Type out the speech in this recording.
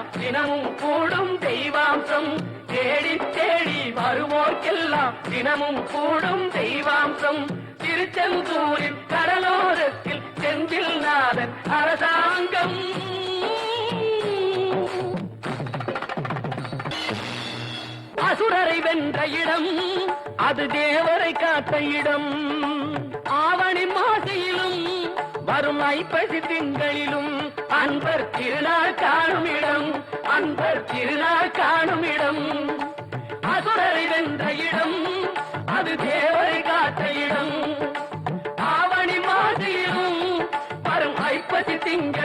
வருவோர்க்கெல்லாம் தினமும் கூடும் தெய்வாம்சம் தேடி தேடி வருவோர்க்கெல்லாம் தினமும் கூடும் தெய்வாம்சம் திருச்செந்தூரில் கடலோரத்தில் செந்தில் நாதன் அரசாங்கம் அசுரரை வென்ற இடம் அது தேவரை காத்த இடம் ஆவணி மாசையிலும் வரும் ஐப்பசி திங்களிலும் அன்பர் திருநாள் காணும் இடம் அன்பர் திருநாள் காணும் இடம் அசுரரை வென்ற இடம் அது தேவரை காத்த இடம் ஆவணி மாசையிலும் வரும் ஐப்பசி திங்கள்